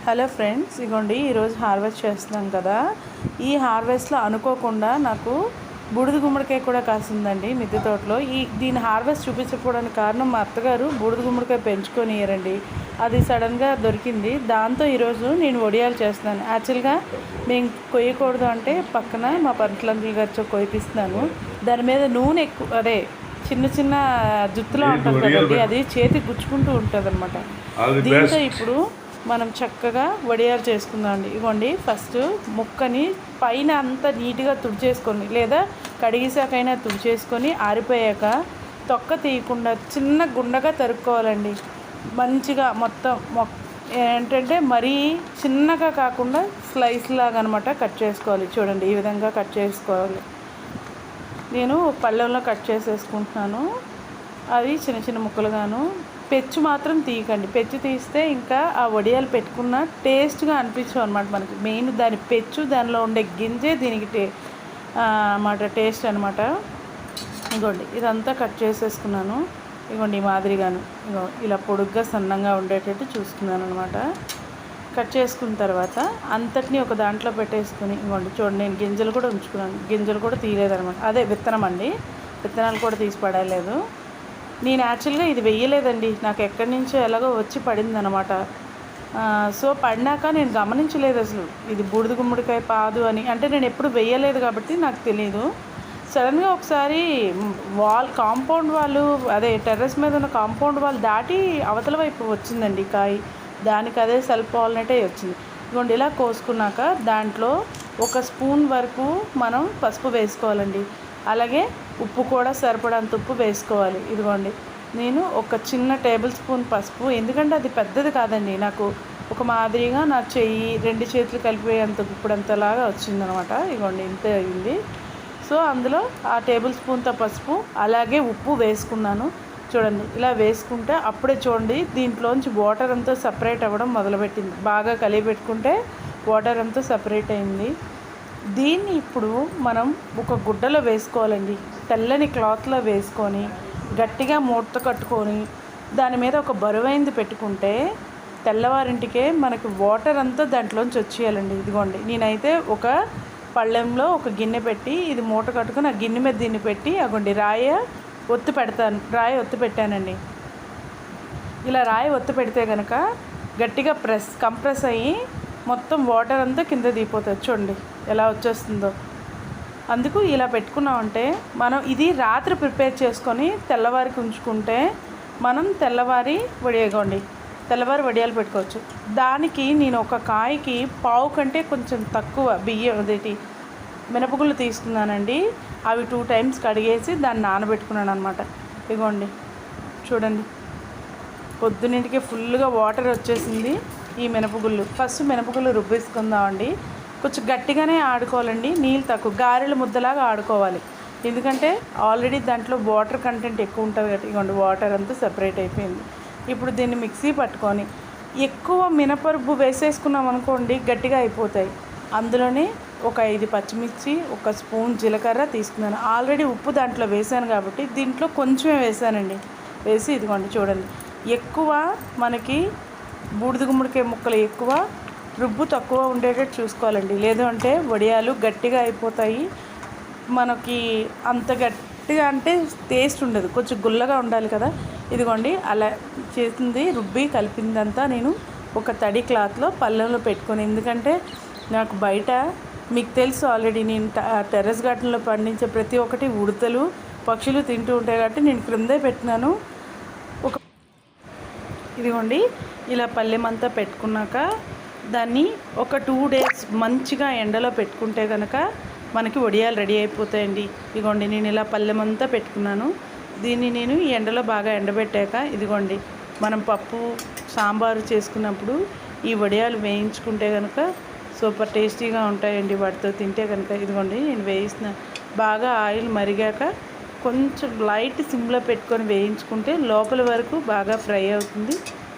Hello friends, ఇగోండి ఈరోజు harvest చేస్తున్నాం కదా. ఈ హార్వెస్ట్లో అనుకోకుండా నాకు బూడిద గుమ్మడికాయ కూడా కాసిందండి మిద్దె తోటలో. దీని హార్వెస్ట్ చూపించకపోవడానికి కారణం మా అత్తగారు బూడిద గుమ్మడికాయ పెంచుకొనియరండి. అది సడన్గా దొరికింది. దాంతో ఈరోజు నేను వడియాలు చేస్తున్నాను. యాక్చువల్గా మేము కొయ్యకూడదు అంటే పక్కన మా పంటలంతుల గారితో కొయ్యిస్తున్నాను. దాని మీద నూనె ఎక్కువ, అదే చిన్న చిన్న జుత్తులో ఉంటుంది కదండి, అది చేతికి గుచ్చుకుంటూ ఉంటుంది అనమాట. దీంతో ఇప్పుడు మనం చక్కగా వడియాలు చేసుకుందాం అండి. ఇవ్వండి, ఫస్ట్ ముక్కని పైన అంతా నీట్గా తుడిచేసుకొని లేదా కడిగేసాకైనా తుడిచేసుకొని ఆరిపోయాక తొక్క తీయకుండా చిన్న గుండగా తరుక్కోవాలండి. మంచిగా మొత్తం ఏంటంటే మరీ చిన్నగా కాకుండా స్లైస్ లాగా అనమాట కట్ చేసుకోవాలి. చూడండి, ఈ విధంగా కట్ చేసుకోవాలి. నేను పళ్ళెంలో కట్ చేసేసుకుంటున్నాను. అది చిన్న చిన్న ముక్కలుగాను. పెచ్చు మాత్రం తీయకండి. పెచ్చు తీస్తే ఇంకా ఆ వడియాలు పెట్టుకున్న టేస్ట్గా అనిపించవు అనమాట. మనకి మెయిన్ దాని పెచ్చు, దానిలో ఉండే గింజే దీనికి అన్నమాట టేస్ట్ అనమాట. ఇగోండి, ఇదంతా కట్ చేసేసుకున్నాను. ఇగోండి, ఈ మాదిరిగాను ఇగో ఇలా పొడుగ్గా సన్నంగా ఉండేటట్టు చూసుకున్నాను అనమాట. కట్ చేసుకున్న తర్వాత అంతటినీ ఒక దాంట్లో పెట్టేసుకుని ఇగోండి చూడండి, నేను గింజలు కూడా ఉంచుకున్నాను. గింజలు కూడా తీయలేదనమాట. అదే విత్తనం అండి, విత్తనాలు కూడా తీసి పడలేదు. నేను యాక్చువల్గా ఇది వెయ్యలేదండి, నాకు ఎక్కడి నుంచో ఎలాగో వచ్చి పడింది అనమాట. సో పడినాక నేను గమనించలేదు అసలు ఇది బూడిద గుమ్మడికాయ పాదు అని. అంటే నేను ఎప్పుడు వెయ్యలేదు కాబట్టి నాకు తెలియదు. సడన్గా ఒకసారి కాంపౌండ్ వాళ్ళు, అదే టెర్రస్ మీద ఉన్న కాంపౌండ్ వాళ్ళు దాటి అవతల వైపు వచ్చిందండి కాయ. దానికి అదే సెల్ఫ్ పాలినేటే వచ్చింది. ఇదిగోండి, ఇలా కోసుకున్నాక దాంట్లో 1 స్పూన్ వరకు మనం పసుపు వేసుకోవాలండి. అలాగే ఉప్పు కూడా సరిపడంత ఉప్పు వేసుకోవాలి. ఇదిగోండి, నేను ఒక చిన్న టేబుల్ స్పూన్ పసుపు, ఎందుకంటే అది పెద్దది కాదండి, నాకు ఒక మాదిరిగా నా చెయ్యి 2 చేతులు కలిపేంత ఇప్పుడంతలాగా వచ్చిందనమాట. ఇదిగోండి, ఇంత అయింది. సో అందులో ఆ టేబుల్ స్పూన్తో పసుపు అలాగే ఉప్పు వేసుకున్నాను. చూడండి, ఇలా వేసుకుంటే అప్పుడే చూడండి దీంట్లోంచి వాటర్ అంతా సపరేట్ అవ్వడం మొదలుపెట్టింది. బాగా కలిపి పెట్టుకుంటే వాటర్ అంతా సపరేట్ అయింది. దీన్ని ఇప్పుడు మనం ఒక గుడ్డలో వేసుకోవాలండి. తెల్లని క్లాత్లో వేసుకొని గట్టిగా మూట కట్టుకొని దాని మీద ఒక బరువైంది పెట్టుకుంటే తెల్లవారింటికే మనకి వాటర్ అంతా దాంట్లోంచి వచ్చేయాలండి. ఇదిగోండి, నేనైతే ఒక పళ్ళెంలో ఒక గిన్నె పెట్టి ఇది మూట కట్టుకొని ఆ గిన్నె మీద దీన్ని పెట్టి అగోండి రాయి ఒత్తి పెట్టానండి. ఇలా రాయి ఒత్తి పెడితే కనుక గట్టిగా కంప్రెస్ అయ్యి మొత్తం వాటర్ అంతా కింద దిగిపోతుంది. చూడండి ఎలా వచ్చేస్తుందో. అందుకు ఇలా పెట్టుకున్నామంటే మనం ఇది రాత్రి ప్రిపేర్ చేసుకొని తెల్లవారికి ఉంచుకుంటే మనం తెల్లవారి వడియాలు పెట్టుకోవచ్చు. దానికి నేను ఒక కాయకి పావు కంటే కొంచెం తక్కువ మినపగుళ్ళు తీసుకున్నానండి. అవి 2 టైమ్స్ కడిగేసి దాన్ని నానబెట్టుకున్నాను అనమాట. ఇదిగోండి చూడండి, పొద్దున్నింటికి ఫుల్గా వాటర్ వచ్చేసింది. ఈ మినపగుళ్ళు ఫస్ట్ మినపగుళ్ళు రుబ్బేసుకుందామండి. కొంచెం గట్టిగానే ఆడుకోవాలండి, నీళ్ళు తక్కువ, గారెల ముద్దలాగా ఆడుకోవాలి. ఎందుకంటే ఆల్రెడీ దాంట్లో వాటర్ కంటెంట్ ఎక్కువ ఉంటుంది కాబట్టి. ఇవ్వండి, వాటర్ అంతా సెపరేట్ అయిపోయింది. ఇప్పుడు దీన్ని మిక్సీ పట్టుకొని ఎక్కువ మినపరుబ్బు వేసేసుకున్నాం అనుకోండి గట్టిగా అయిపోతాయి. అందులోనే ఒక 5 పచ్చిమిర్చి, 1 స్పూన్ జీలకర్ర తీసుకున్నాను. ఆల్రెడీ ఉప్పు దాంట్లో వేసాను కాబట్టి దీంట్లో కొంచెమే వేసానండి. వేసి ఇదిగోండి చూడండి, ఎక్కువ మనకి బూడిద గుమ్మడికాయ ముక్కలు ఎక్కువ, రుబ్బు తక్కువ ఉండేటట్టు చూసుకోవాలండి. లేదు అంటే వడియాలు గట్టిగా అయిపోతాయి. మనకి అంత గట్టిగా అంటే టేస్ట్ ఉండదు, కొంచెం గుల్లగా ఉండాలి కదా. ఇదిగోండి, అలా చేసింది రుబ్బి కలిపిందంతా నేను ఒక తడి క్లాత్లో పళ్ళెంలో పెట్టుకొని, ఎందుకంటే నాకు బయట మీకు తెలుసు ఆల్రెడీ నేను టెర్రస్ గార్డెన్లో పండించే ప్రతి ఒక్కటి ఉడతలు పక్షులు తింటూ ఉంటాయి కాబట్టి నేను క్రిందే పెట్టినాను. ఇదిగోండి, ఇలా పళ్ళెమంతా పెట్టుకున్నాక దాన్ని ఒక 2 డేస్ మంచిగా ఎండలో పెట్టుకుంటే కనుక మనకి వడియాలు రెడీ అయిపోతాయండి. ఇదిగోండి, నేను ఇలా పళ్ళెమంతా పెట్టుకున్నాను. దీన్ని నేను ఈ ఎండలో బాగా ఎండబెట్టాక ఇదిగోండి, మనం పప్పు సాంబారు చేసుకున్నప్పుడు ఈ వడియాలు వేయించుకుంటే కనుక సూపర్ టేస్టీగా ఉంటాయండి. వాటితో తింటే కనుక ఇదిగోండి నేను వేయిస్తున్న బాగా ఆయిల్ మరిగాక కొంచెం లైట్ సిమ్లో పెట్టుకొని వేయించుకుంటే లోపల వరకు బాగా ఫ్రై అవుతుంది.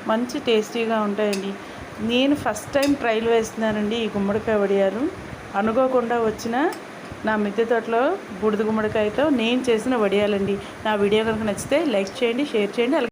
మంచి టేస్టీగా ఉంటాయండి. నేను ఫస్ట్ టైం ట్రైల్ వేస్తున్నానండి ఈ గుమ్మడికాయ వడియాలు. అనుకోకుండా వచ్చిన నా మిద్దె తోటలో బూడిద గుమ్మడికాయతో నేను చేసిన వడియాలండి. నా వీడియో కనుక నచ్చితే లైక్ చేయండి, షేర్ చేయండి.